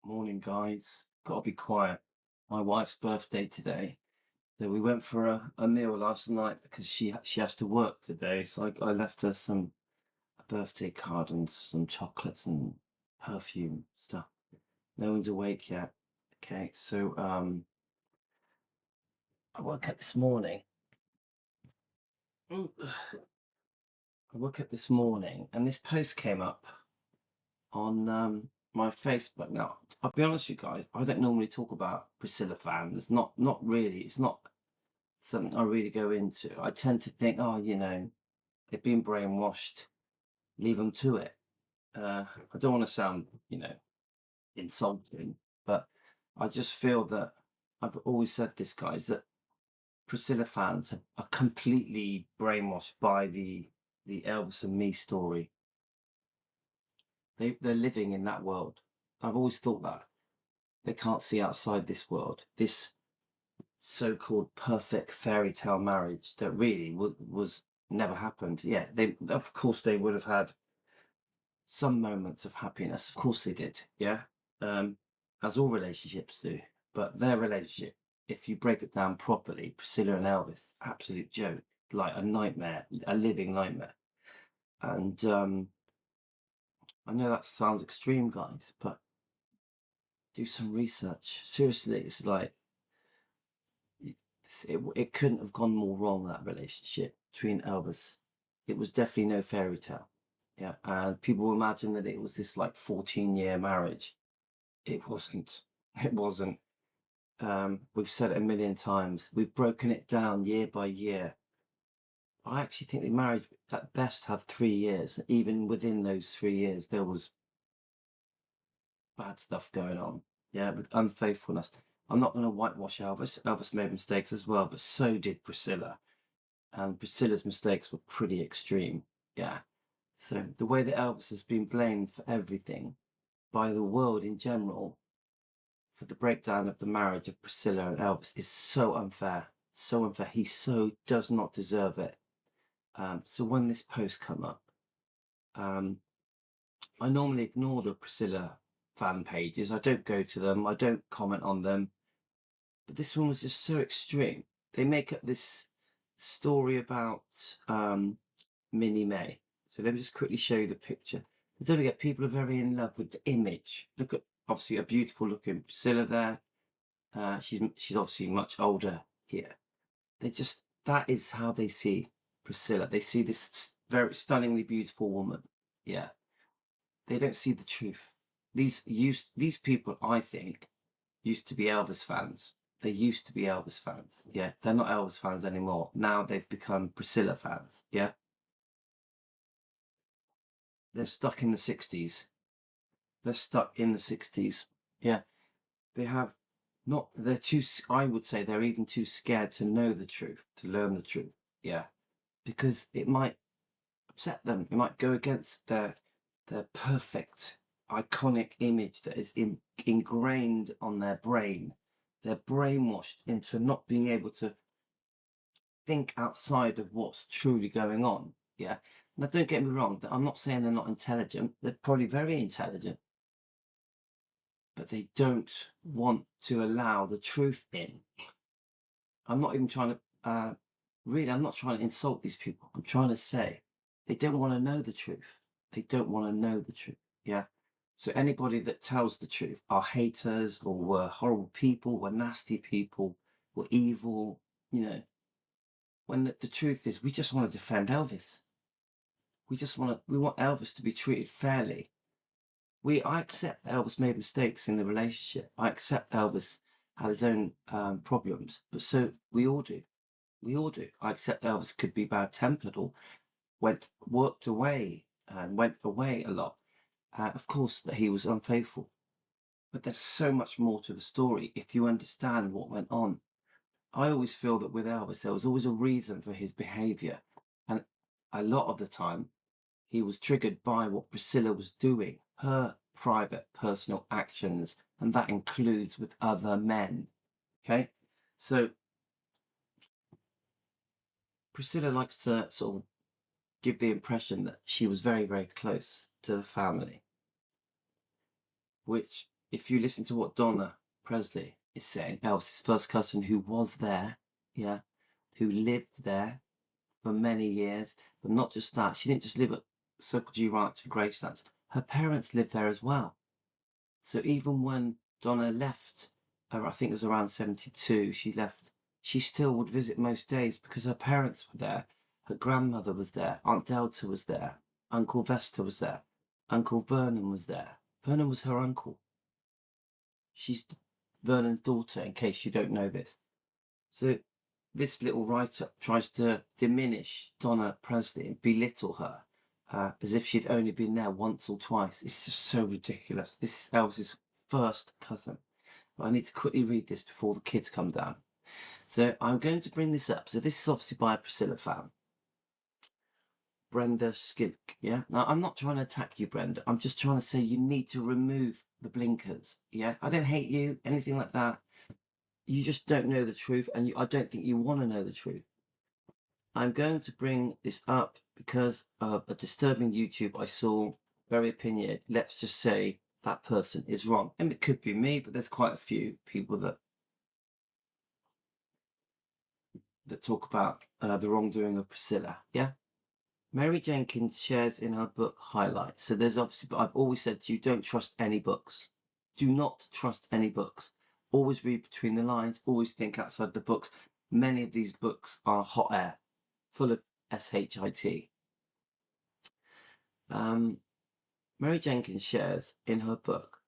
Morning, guys. Gotta be quiet. My wife's birthday today. So we went for a meal last night because she has to work today. So I left her a birthday card and some chocolates and perfume stuff. No one's awake yet. Okay, so I woke up this morning. I woke up this morning and this post came up on my Facebook. Now, I'll be honest with you guys, I don't normally talk about Priscilla fans. Not really. It's not something I really go into. I tend to think, oh, they've been brainwashed, leave them to it. I don't want to sound, insulting, but I just feel that I've always said this, guys, that Priscilla fans are completely brainwashed by the Elvis and me story. They're living in that world. I've always thought that they can't see outside this world. This so-called perfect fairy tale marriage that really was never happened. Yeah, they of course they would have had some moments of happiness. Of course they did. Yeah, um, as all relationships do. But their relationship, if you break it down properly, Priscilla and Elvis, absolute joke, like a nightmare, a living nightmare. And I know that sounds extreme, guys, but do some research. Seriously, it's like it couldn't have gone more wrong, that relationship between Elvis. It was definitely no fairy tale. Yeah. And people imagine that it was this like 14-year marriage. It wasn't. It wasn't. We've said it a million times. We've broken it down year by year. I actually think the marriage at best had 3 years. Even within those 3 years, there was bad stuff going on. Yeah, with unfaithfulness. I'm not going to whitewash Elvis. Elvis made mistakes as well, but so did Priscilla. And Priscilla's mistakes were pretty extreme. Yeah. So the way that Elvis has been blamed for everything by the world in general for the breakdown of the marriage of Priscilla and Elvis is so unfair. So unfair. He so does not deserve it. So when this post come up, um, I normally ignore the Priscilla fan pages. I don't go to them. I don't comment on them. But this one was just so extreme. They make up this story about Minnie May. So let me just quickly show you the picture. Don't forget, people are very in love with the image. Look at, obviously, a beautiful looking Priscilla there. She's obviously much older here. That is how they see Priscilla. They see this very stunningly beautiful woman. Yeah. They don't see the truth. These people, I think, used to be Elvis fans. They used to be Elvis fans. Yeah. They're not Elvis fans anymore. Now they've become Priscilla fans. Yeah. They're stuck in the 60s. They're stuck in the 60s. Yeah. They have not, they're too, I would say they're even too scared to know the truth, to learn the truth. Yeah. Because it might upset them. It might go against their perfect, iconic image that is ingrained on their brain. They're brainwashed into not being able to think outside of what's truly going on. Yeah. Now, don't get me wrong. I'm not saying they're not intelligent. They're probably very intelligent, but they don't want to allow the truth in. I'm not even trying to, really, I'm not trying to insult these people. I'm trying to say they don't want to know the truth. They don't want to know the truth. Yeah. So anybody that tells the truth are haters or were horrible people, were nasty people, were evil, when the truth is we just want to defend Elvis. We want Elvis to be treated fairly. I accept Elvis made mistakes in the relationship. I accept Elvis had his own problems, but so we all do. We all do. I accept Elvis could be bad tempered or worked away and went away a lot. Of course, that he was unfaithful, but there's so much more to the story if you understand what went on. I always feel that with Elvis, there was always a reason for his behaviour, and a lot of the time, he was triggered by what Priscilla was doing, her private, personal actions, and that includes with other men. Okay, so Priscilla likes to sort of give the impression that she was very, very close to the family, which if you listen to what Donna Presley is saying, Elvis's first cousin who was there, yeah, who lived there for many years, but not just that, she didn't just live at Circle G Ranch and Gracelands. Her parents lived there as well. So even when Donna left, I think it was around 72, she left, she still would visit most days because her parents were there, her grandmother was there, Aunt Delta was there, Uncle Vesta was there, Uncle Vernon was there. Vernon was her uncle. She's Vernon's daughter, in case you don't know this. So this little write-up tries to diminish Donna Presley and belittle her as if she'd only been there once or twice. It's just so ridiculous. This is Elvis's first cousin. But I need to quickly read this before the kids come down. So I'm going to bring this up. So this is obviously by a Priscilla fan. Brenda Skilk, yeah? Now, I'm not trying to attack you, Brenda. I'm just trying to say you need to remove the blinkers, yeah? I don't hate you, anything like that. You just don't know the truth, and I don't think you want to know the truth. I'm going to bring this up because of a disturbing YouTube I saw, very opinionated. Let's just say that person is wrong. And it could be me, but there's quite a few people that talk about the wrongdoing of Priscilla, yeah? Mary Jenkins shares in her book highlights. So there's obviously, but I've always said to you, don't trust any books. Do not trust any books. Always read between the lines, always think outside the books. Many of these books are hot air, full of shit. Mary Jenkins shares in her book,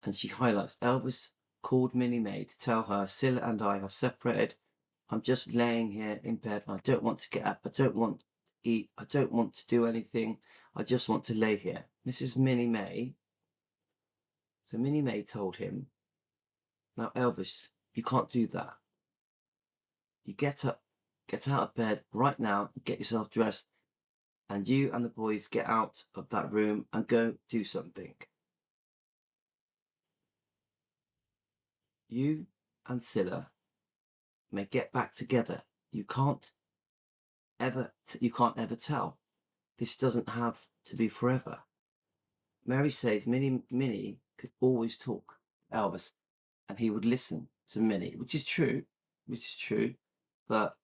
and she highlights, Elvis called Minnie May to tell her, Scylla and I have separated. I'm just laying here in bed. I don't want to get up. I don't want to eat. I don't want to do anything. I just want to lay here. Mrs. Minnie May. So Minnie May told him, now Elvis, you can't do that. You get up, get out of bed right now, get yourself dressed, and you and the boys get out of that room and go do something. You and Scylla may get back together. You can't ever tell. This doesn't have to be forever. Mary says Minnie could always talk to Elvis, and he would listen to Minnie, which is true. But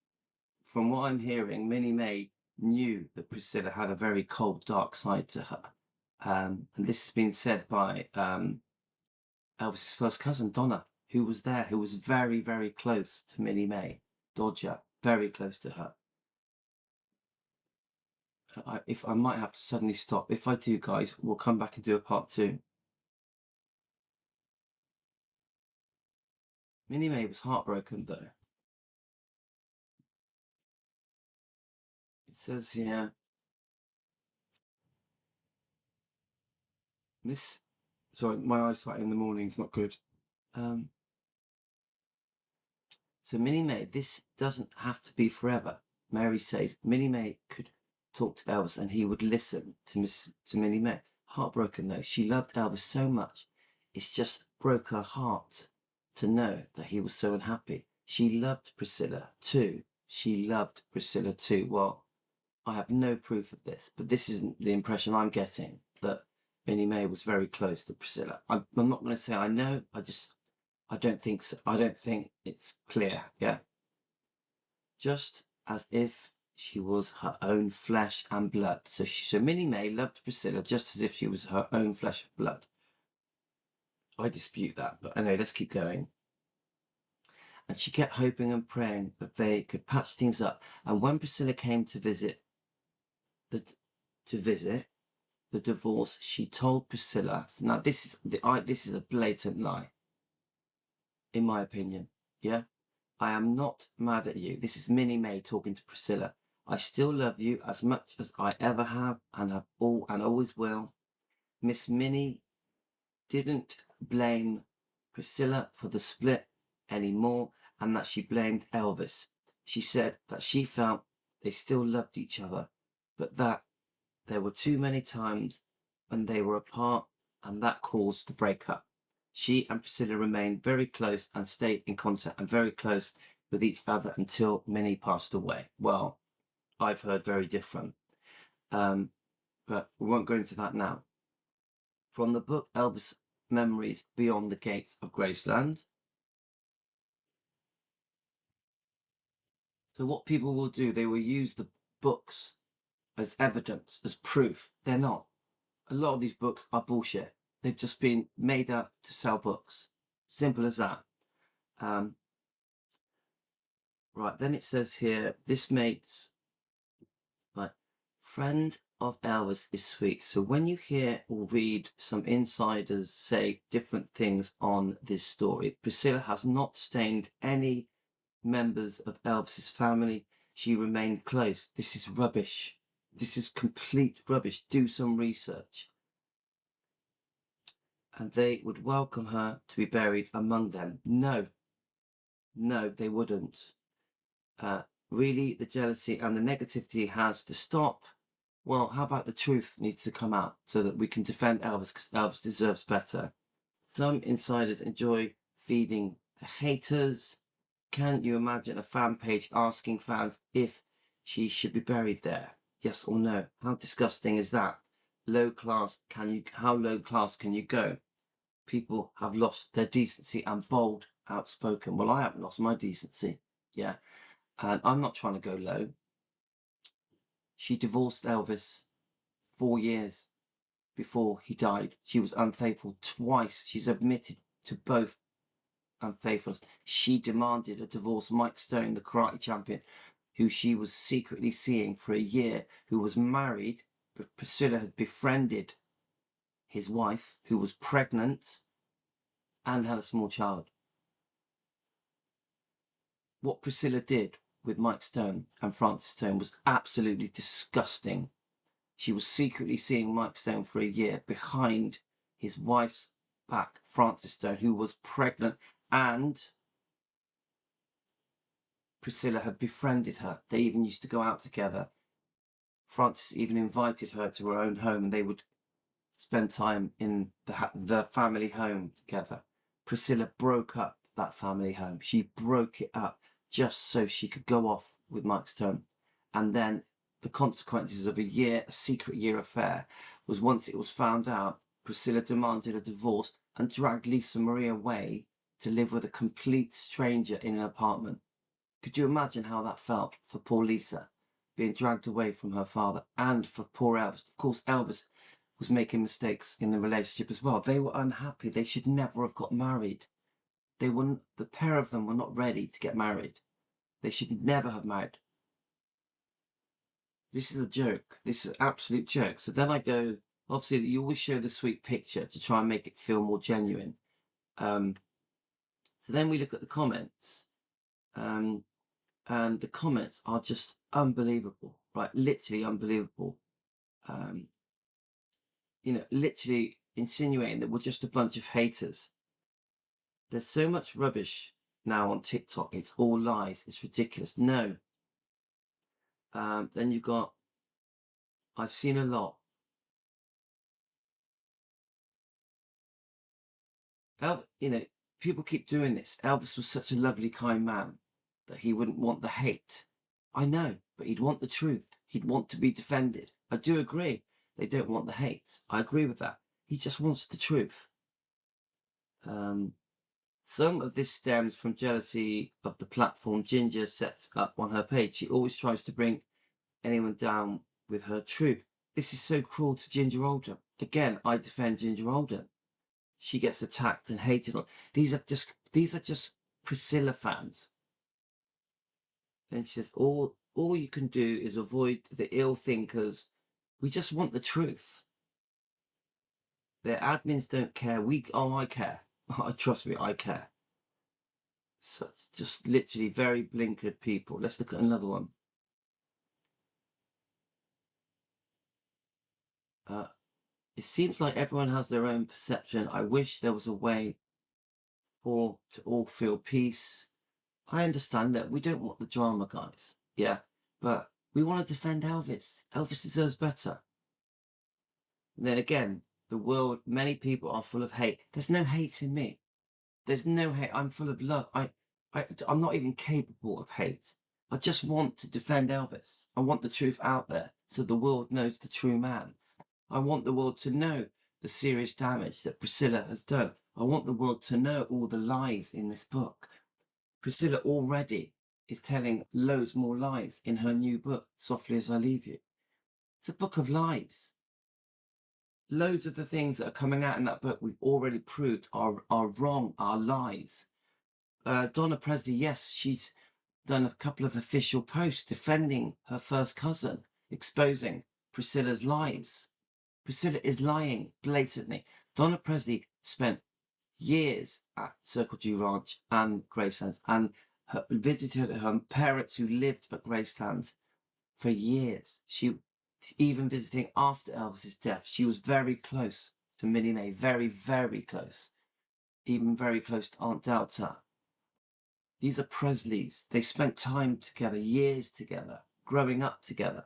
from what I'm hearing, Minnie May knew that Priscilla had a very cold, dark side to her. And this has been said by Elvis's first cousin, Donna, who was there, who was very, very close to Minnie May, Dodger, very close to her. If I might have to suddenly stop. If I do, guys, we'll come back and do a part 2. Minnie May was heartbroken, though. It says here, sorry, my eyesight in the morning is not good. So Minnie May, this doesn't have to be forever. Mary says Minnie May could talk to Elvis and he would listen to Minnie May. Heartbroken though, she loved Elvis so much. It's just broke her heart to know that he was so unhappy. She loved Priscilla too. Well, I have no proof of this, but this isn't the impression I'm getting, that Minnie May was very close to Priscilla. I'm not going to say I know, I don't think so. I don't think it's clear, yeah? Just as if she was her own flesh and blood. So Minnie May loved Priscilla just as if she was her own flesh and blood. I dispute that, but anyway, let's keep going. And she kept hoping and praying that they could patch things up. And when Priscilla came to visit the divorce, she told Priscilla. Now this is a blatant lie, in my opinion. Yeah, I am not mad at you. This is Minnie May talking to Priscilla. I still love you as much as I ever have and always will. Miss Minnie didn't blame Priscilla for the split anymore, and that she blamed Elvis. She said that she felt they still loved each other, but that there were too many times when they were apart, and that caused the breakup. She and Priscilla remained very close and stayed in contact and very close with each other until Minnie passed away. Well, I've heard very different, but we won't go into that now. From the book Elvis memories beyond the gates of Graceland. So what people will do, they will use the books as evidence, as proof. They're not. A lot of these books are bullshit. They've just been made up to sell books. Simple as that. Right, then it says here, this mate's, right, friend of Elvis is sweet. So when you hear or read some insiders say different things on this story, Priscilla has not stained any members of Elvis's family. She remained close. This is rubbish. This is complete rubbish. Do some research. And they would welcome her to be buried among them. No, they wouldn't. Really, the jealousy and the negativity has to stop. Well, how about the truth needs to come out so that we can defend Elvis, because Elvis deserves better. Some insiders enjoy feeding the haters. Can you imagine a fan page asking fans if she should be buried there? Yes or no? How disgusting is that? How low class can you go? People have lost their decency and bold, outspoken. Well, I haven't lost my decency. Yeah. And I'm not trying to go low. She divorced Elvis 4 years before he died. She was unfaithful twice. She's admitted to both unfaithfulness. She demanded a divorce. Mike Stone, the karate champion, who she was secretly seeing for a year, who was married, but Priscilla had befriended his wife, who was pregnant and had a small child. What Priscilla did with Mike Stone and Francis Stone was absolutely disgusting. She was secretly seeing Mike Stone for a year behind his wife's back, Francis Stone, who was pregnant, and Priscilla had befriended her. They even used to go out together. Francis even invited her to her own home, and they would spend time in the family home together. Priscilla broke up that family home. She broke it up just so she could go off with Mike Stone. And then the consequences of a secret year affair was, once it was found out, Priscilla demanded a divorce and dragged Lisa Marie away to live with a complete stranger in an apartment. Could you imagine how that felt for poor Lisa, being dragged away from her father, and for poor Elvis? Of course, Elvis was making mistakes in the relationship as well. They were unhappy. They should never have got married. The pair of them were not ready to get married. They should never have married. This is a joke. This is an absolute joke. So then I go, obviously you always show the sweet picture to try and make it feel more genuine. So then we look at the comments. And the comments are just unbelievable, right? Literally unbelievable. Literally insinuating that we're just a bunch of haters. There's so much rubbish now on TikTok. It's all lies. It's ridiculous. No. Then you've got, I've seen a lot. People keep doing this. Elvis was such a lovely, kind man that he wouldn't want the hate. I know, but he'd want the truth. He'd want to be defended. I do agree. They don't want the hate. I agree with that. He just wants the truth. Some of this stems from jealousy of the platform Ginger sets up on her page. She always tries to bring anyone down with her truth. This is so cruel to Ginger Oldham. Again, I defend Ginger Oldham. She gets attacked and hated. These are just Priscilla fans. And she says, all you can do is avoid the ill thinkers. We just want the truth. Their admins don't care. I care. Trust me, I care. So it's just literally very blinkered people. Let's look at another one. It seems like everyone has their own perception. I wish there was a way to all feel peace. I understand that we don't want the drama, guys. Yeah, but we want to defend Elvis. Elvis deserves better. And then again, many people are full of hate. There's no hate in me. There's no hate. I'm full of love. I'm not even capable of hate. I just want to defend Elvis. I want the truth out there so the world knows the true man. I want the world to know the serious damage that Priscilla has done. I want the world to know all the lies in this book. Priscilla already is telling loads more lies in her new book, Softly as I Leave You. It's a book of lies. Loads of the things that are coming out in that book we've already proved are wrong, are lies. Donna Presley, yes, she's done a couple of official posts defending her first cousin, exposing Priscilla's lies. Priscilla is lying blatantly. Donna Presley spent years at Circle G Ranch and Gracelands and visited her parents who lived at Gracelands for years. She even visiting after Elvis's death. She was very close to Minnie Mae, very, very close. Even very close to Aunt Delta. These are Presleys. They spent time together, years together, growing up together.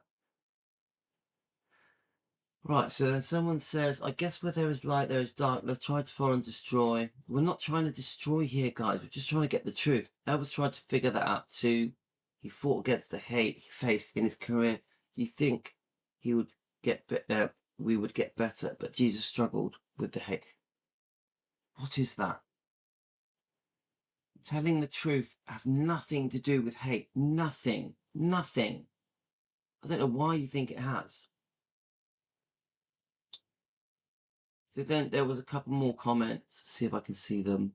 Right, so then someone says, I guess where there is light, there is dark. Let's try to follow and destroy. We're not trying to destroy here, guys. We're just trying to get the truth. Elvis tried to figure that out too. He fought against the hate he faced in his career. Do you think he would get we would get better? But Jesus struggled with the hate. What is that? Telling the truth has nothing to do with hate. Nothing. Nothing. I don't know why you think it has. So then there was a couple more comments, see if I can see them,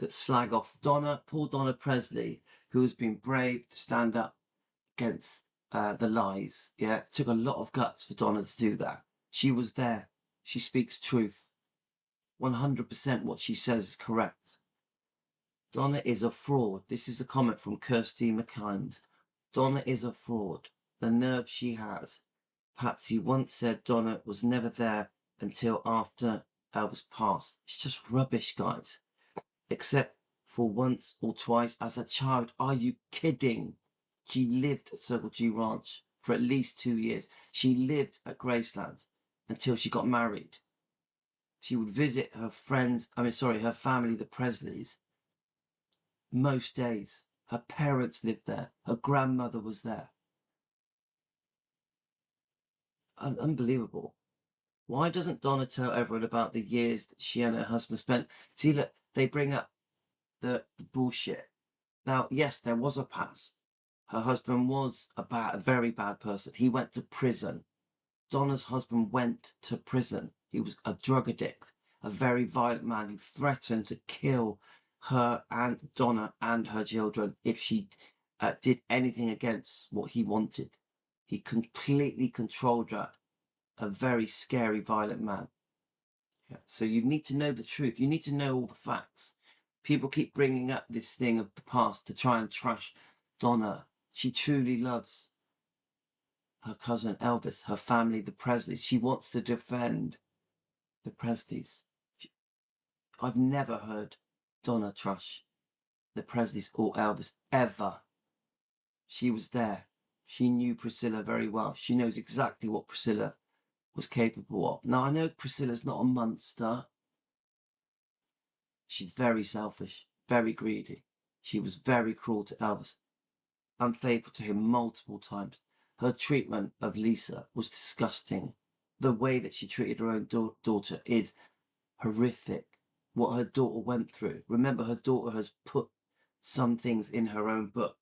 that slag off poor Donna Presley, who has been brave to stand up against the lies. Yeah, it took a lot of guts for Donna to do that. She was there. She speaks truth. 100% what she says is correct. Donna is a fraud. This is a comment from Kirsty McKind. Donna is a fraud. The nerve she has. Patsy once said Donna was never there until after Elvis passed. It's just rubbish, guys. Except for once or twice as a child. Are you kidding? She lived at Circle G Ranch for at least 2 years. She lived at Gracelands until she got married. She would visit her her family, the Presleys, most days. Her parents lived there. Her grandmother was there. Unbelievable. Why doesn't Donna tell everyone about the years that she and her husband spent? See, look, they bring up the bullshit. Now, yes, there was a past. Her husband was a very bad person. He went to prison. Donna's husband went to prison. He was a drug addict, a very violent man who threatened to kill her and Donna and her children if she did anything against what he wanted. He completely controlled her. A very scary, violent man. Yeah. So you need to know the truth. You need to know all the facts. People keep bringing up this thing of the past to try and trash Donna. She truly loves her cousin Elvis, her family, the Presleys. She wants to defend the Presleys. I've never heard Donna trash the Presleys or Elvis, ever. She was there. She knew Priscilla very well. She knows exactly what Priscilla was capable of. Now, I know Priscilla's not a monster. She's very selfish, very greedy. She was very cruel to Elvis, unfaithful to him multiple times. Her treatment of Lisa was disgusting. The way that she treated her own daughter is horrific. What her daughter went through. Remember, her daughter has put some things in her own book.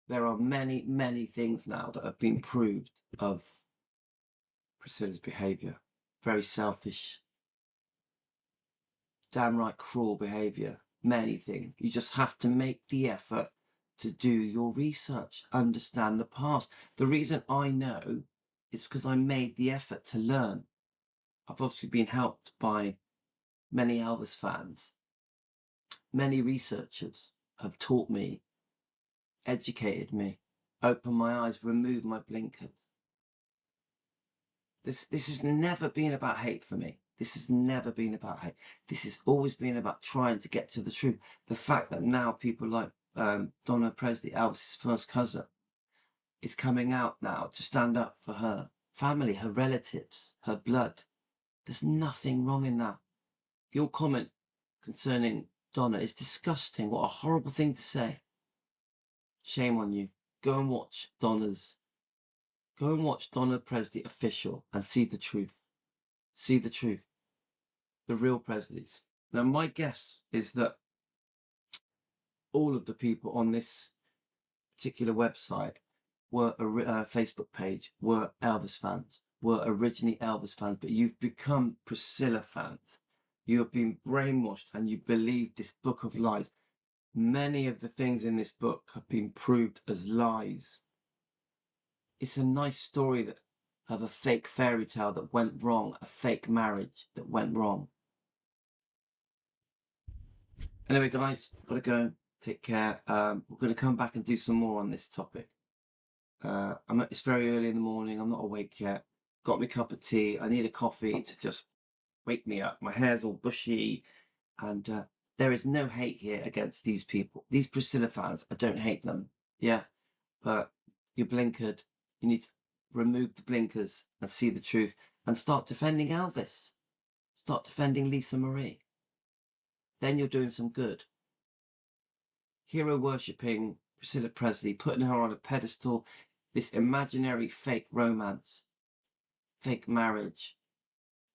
There are many, many things now that have been proved of Priscilla's behaviour. Very selfish, downright cruel behaviour. Many things. You just have to make the effort to do your research, understand the past. The reason I know is because I made the effort to learn. I've obviously been helped by many Elvis fans. Many researchers have taught me, educated me, opened my eyes, removed my blinkers. This has never been about hate for me. This has never been about hate. This has always been about trying to get to the truth. The fact that now people like Donna Presley, Elvis's first cousin, is coming out now to stand up for her family, her relatives, her blood. There's nothing wrong in that. Your comment concerning Donna is disgusting. What a horrible thing to say. Shame on you. Go and watch Donna Presley official and see the truth. See the truth. The real Presleys. Now, my guess is that all of the people on this particular website were Facebook page were Elvis fans, were originally Elvis fans, but you've become Priscilla fans. You have been brainwashed and you believe this book of lies. Many of the things in this book have been proved as lies. It's a nice story of a fake fairy tale that went wrong, a fake marriage that went wrong. Anyway, guys, gotta go. Take care. We're going to come back and do some more on this topic. It's very early in the morning. I'm not awake yet. Got me a cup of tea. I need a coffee to just wake me up. My hair's all bushy. And there is no hate here against these people. These Priscilla fans, I don't hate them. Yeah. But you're blinkered. You need to remove the blinkers and see the truth and start defending Elvis. Start defending Lisa Marie. Then you're doing some good. Hero worshipping Priscilla Presley, putting her on a pedestal, this imaginary fake romance, fake marriage.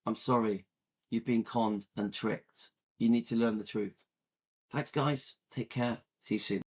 I'm sorry, you've been conned and tricked. You need to learn the truth. Thanks, guys. Take care. See you soon.